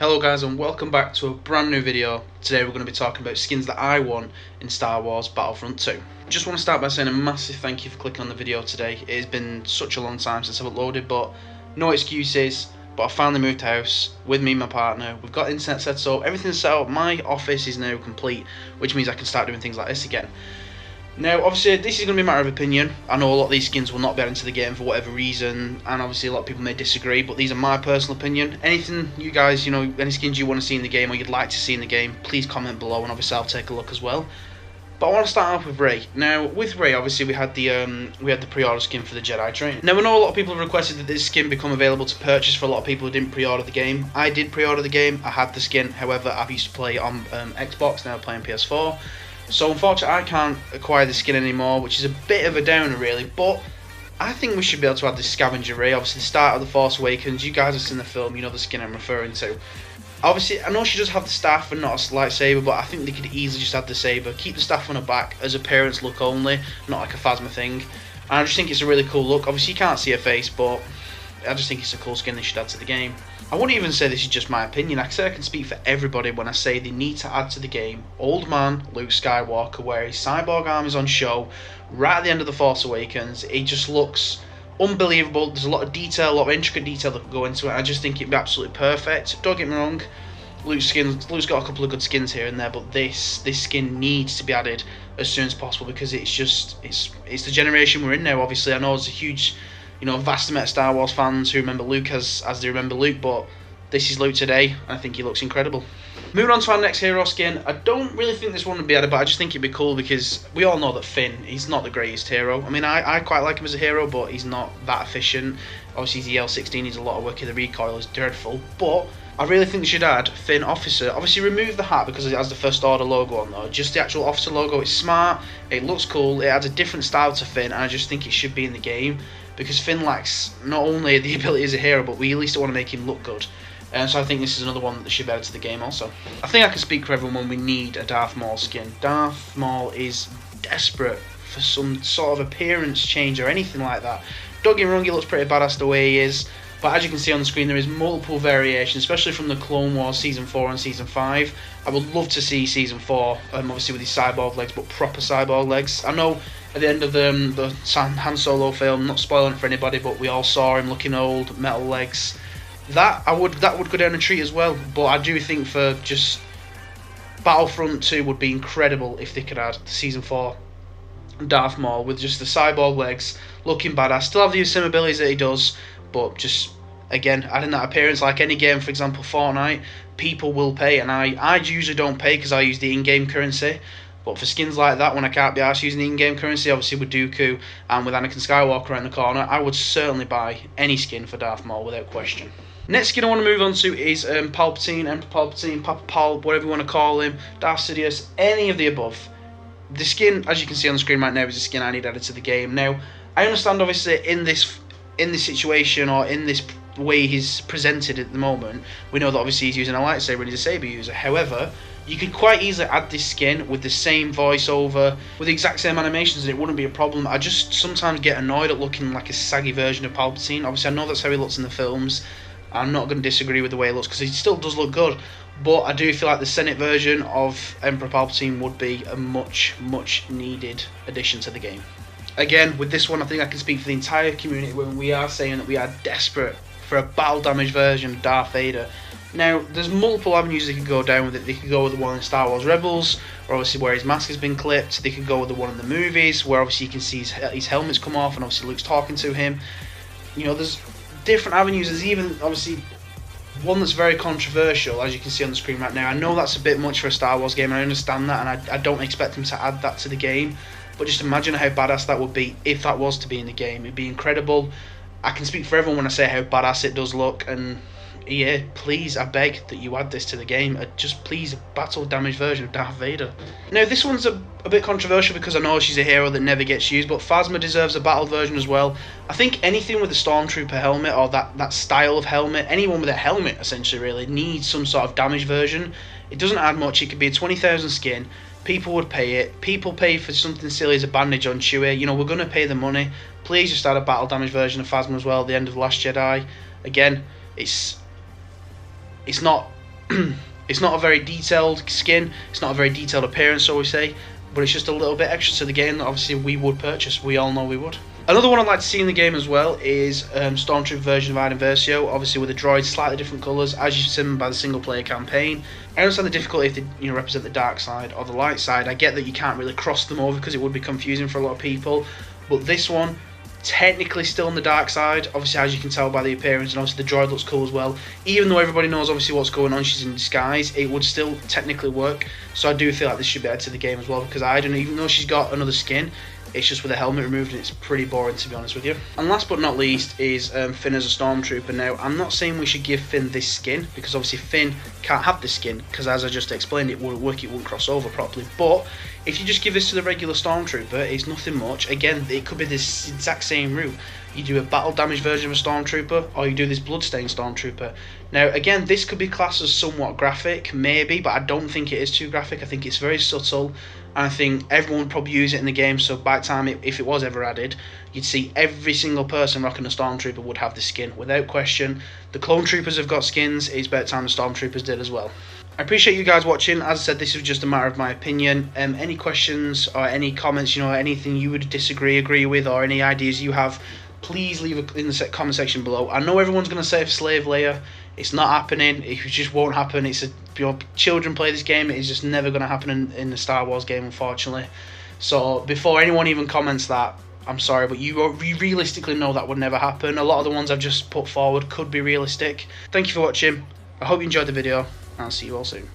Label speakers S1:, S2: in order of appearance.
S1: Hello guys and welcome back to a brand new video. Today we're going to be talking about skins that I won in Star Wars Battlefront 2. Just want to start by saying a massive thank you for clicking on the video today. It has been such a long time since I've uploaded, but no excuses. But I finally moved house with me and my partner. We've got internet set up, everything's set up, my office is now complete, which means I can start doing things like this again. Now, obviously, this is going to be a matter of opinion. I know a lot of these skins will not be added to the game for whatever reason, and obviously a lot of people may disagree, but these are my personal opinion. Anything you guys, any skins you want to see in the game or you'd like to see in the game, please comment below, and obviously I'll take a look as well. But I want to start off with Rey. Now, with Rey, obviously we had the pre-order skin for the Jedi Training. Now, I know a lot of people have requested that this skin become available to purchase for a lot of people who didn't pre-order the game. I did pre-order the game. I had the skin. However, I've used to play on Xbox. Now playing PS4. So unfortunately I can't acquire the skin anymore, which is a bit of a downer really, but I think we should be able to add this scavenger Rey. Obviously the start of The Force Awakens, you guys have seen the film, you know the skin I'm referring to. Obviously I know she does have the staff and not a lightsaber, but I think they could easily just add the saber, keep the staff on her back as appearance look only, not like a Phasma thing. And I just think it's a really cool look. Obviously you can't see her face, but I just think it's a cool skin they should add to the game. I wouldn't even say this is just my opinion. I say I can speak for everybody when I say they need to add to the game Old Man Luke Skywalker, where his cyborg arm is on show right at the end of The Force Awakens. It just looks unbelievable. There's a lot of detail, a lot of intricate detail that could go into it. I just think it'd be absolutely perfect. Don't get me wrong, Luke's got a couple of good skins here and there, but this skin needs to be added as soon as possible because it's the generation we're in now. Obviously, I know it's a huge, vast amount of Star Wars fans who remember Luke as they remember Luke, but this is Luke today, and I think he looks incredible. Moving on to our next hero skin, I don't really think this one would be added, but I just think it'd be cool because we all know that Finn, he's not the greatest hero. I mean, I quite like him as a hero, but he's not that efficient. Obviously, he's EL-16, needs a lot of work, the recoil is dreadful, but I really think they should add Finn Officer. Obviously, remove the hat because it has the First Order logo on though. Just the actual Officer logo, it's smart, it looks cool, it adds a different style to Finn, and I just think it should be in the game because Finn lacks not only the ability as a hero, but we at least want to make him look good. And so I think this is another one that should be added to the game also. I think I can speak for everyone when we need a Darth Maul skin. Darth Maul is desperate for some sort of appearance change or anything like that. Don't get me wrong, he looks pretty badass the way he is, but as you can see on the screen, there is multiple variations, especially from the Clone Wars Season 4 and Season 5. I would love to see Season 4, obviously with his cyborg legs, but proper cyborg legs. I know at the end of the Han Solo film, not spoiling it for anybody, but we all saw him looking old, metal legs. That would go down a treat as well, but I do think for just Battlefront 2 would be incredible if they could add the Season 4 Darth Maul with just the cyborg legs, looking badass. Still have the same abilities that he does, but just, again, adding that appearance. Like any game, for example Fortnite, people will pay, and I usually don't pay because I use the in-game currency. But for skins like that, when I can't be arsed using the in-game currency, obviously with Dooku and with Anakin Skywalker around the corner, I would certainly buy any skin for Darth Maul without question. Next skin I want to move on to is Palpatine, Emperor Palpatine, Papa Pal, whatever you want to call him, Darth Sidious, any of the above. The skin, as you can see on the screen right now, is a skin I need added to the game. Now, I understand obviously in this situation or in this way he's presented at the moment, we know that obviously he's using a lightsaber and he's a saber user. However, you could quite easily add this skin with the same voiceover, with the exact same animations, and it wouldn't be a problem. I just sometimes get annoyed at looking like a saggy version of Palpatine. Obviously I know that's how he looks in the films. I'm not going to disagree with the way he looks because he still does look good, but I do feel like the Senate version of Emperor Palpatine would be a much needed addition to the game. Again, with this one, I think I can speak for the entire community when we are saying that we are desperate for a battle damage version of Darth Vader. Now, there's multiple avenues they could go down with it. They could go with the one in Star Wars Rebels, or obviously where his mask has been clipped. They could go with the one in the movies, where obviously you can see his helmet's come off, and obviously Luke's talking to him. There's different avenues. There's even, obviously, one that's very controversial, as you can see on the screen right now. I know that's a bit much for a Star Wars game, and I understand that, and I don't expect them to add that to the game. But just imagine how badass that would be if that was to be in the game. It'd be incredible. I can speak for everyone when I say how badass it does look, and yeah, please, I beg that you add this to the game. Just please, a battle damage version of Darth Vader. Now, this one's a bit controversial because I know she's a hero that never gets used, but Phasma deserves a battle version as well. I think anything with a Stormtrooper helmet or that style of helmet, anyone with a helmet essentially really, needs some sort of damage version. It doesn't add much. It could be a 20,000 skin. People would pay it. People pay for something silly as a bandage on Chewie. We're going to pay the money. Please just add a battle damage version of Phasma as well at the end of The Last Jedi. Again, it's not It's not a very detailed skin, it's not a very detailed appearance, so we say, but it's just a little bit extra to the game that obviously we would purchase. We all know we would. Another one I'd like to see in the game as well is Stormtrooper version of Versio, obviously with the droids slightly different colours, as you've seen by the single player campaign. I understand the difficulty if they represent the dark side or the light side. I get that you can't really cross them over because it would be confusing for a lot of people, but this one, technically still on the dark side, obviously as you can tell by the appearance, and obviously the droid looks cool as well. Even though everybody knows obviously what's going on, she's in disguise, it would still technically work. So I do feel like this should be added to the game as well, because I don't know, even though she's got another skin, it's just with the helmet removed and it's pretty boring, to be honest with you. And last but not least is Finn as a Stormtrooper. Now, I'm not saying we should give Finn this skin, because obviously Finn can't have this skin, because as I just explained, it wouldn't work, it wouldn't cross over properly. But if you just give this to the regular Stormtrooper, it's nothing much. Again, it could be this exact same route. You do a battle damage version of a Stormtrooper, or you do this bloodstained Stormtrooper. Now, again, this could be classed as somewhat graphic, maybe, but I don't think it is too graphic. I think it's very subtle, and I think everyone would probably use it in the game, so by the time, if it was ever added, you'd see every single person rocking a Stormtrooper would have the skin, without question. The Clone Troopers have got skins, it's about time the Stormtroopers did as well. I appreciate you guys watching. As I said, this is just a matter of my opinion. Any questions or any comments, anything you would agree with, or any ideas you have, please leave it in the comment section below. I know everyone's going to say Slave Leia. It's not happening. It just won't happen. It's children play this game. It's just never going to happen in the Star Wars game, unfortunately. So before anyone even comments that, I'm sorry, but you realistically know that would never happen. A lot of the ones I've just put forward could be realistic. Thank you for watching. I hope you enjoyed the video. I'll see you all soon.